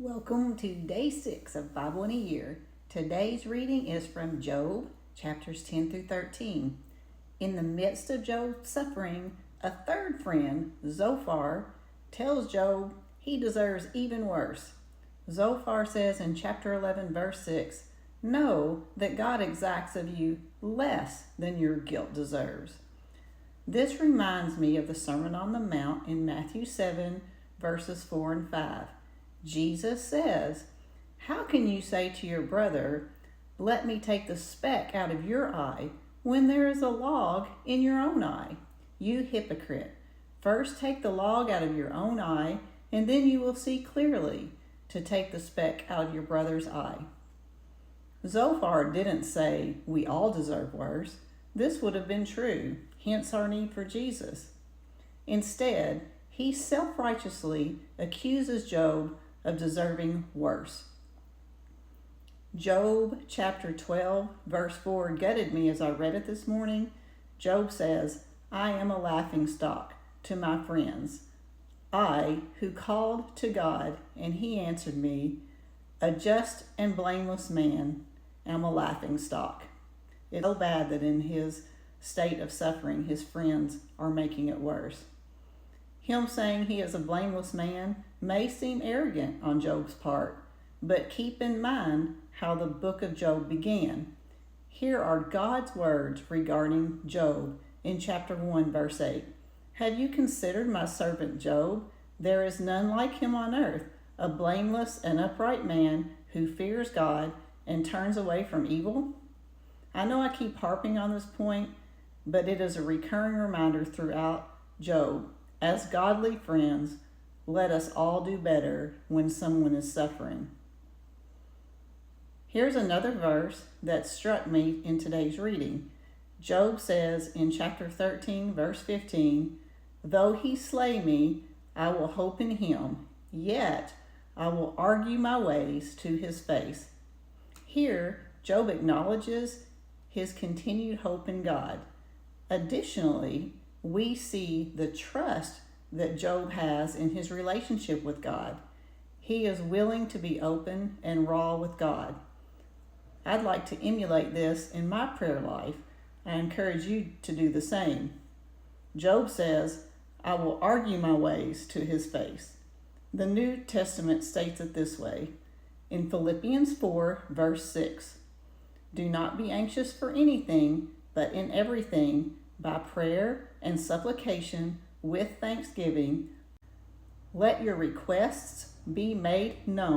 Welcome to day 6 of Bible in a Year. Today's reading is from Job, chapters 10 through 13. In the midst of Job's suffering, a third friend, Zophar, tells Job he deserves even worse. Zophar says in chapter 11, verse 6, "Know that God exacts of you less than your guilt deserves." This reminds me of the Sermon on the Mount in Matthew 7, verses 4 and 5. Jesus says, "How can you say to your brother, 'Let me take the speck out of your eye,' when there is a log in your own eye? You hypocrite! First take the log out of your own eye, and then you will see clearly to take the speck out of your brother's eye." Zophar didn't say we all deserve worse. This would have been true, hence our need for Jesus. Instead, he self-righteously accuses Job of deserving worse. Job chapter 12 verse 4 gutted me as I read it this morning. Job says, "I am a laughing stock to my friends. I, who called to God, and he answered me, a just and blameless man, am a laughing stock." It's so bad that in his state of suffering, his friends are making it worse. Him saying he is a blameless man may seem arrogant on Job's part, but keep in mind how the book of Job began. Here are God's words regarding Job in chapter 1, verse 8. "Have you considered my servant Job? There is none like him on earth, a blameless and upright man who fears God and turns away from evil." I know I keep harping on this point, but it is a recurring reminder throughout Job. As godly friends, let us all do better when someone is suffering. Here's another verse that struck me in today's reading. Job says in chapter 13, verse 15, "Though he slay me, I will hope in him, yet I will argue my ways to his face." Here, Job acknowledges his continued hope in God. Additionally, we see the trust that Job has in his relationship with God. He is willing to be open and raw with God. I'd like to emulate this in my prayer life. I encourage you to do the same. Job says, "I will argue my ways to his face." The New Testament states it this way in Philippians 4, verse 6. "Do not be anxious for anything, but in everything, by prayer and supplication with thanksgiving, let your requests be made known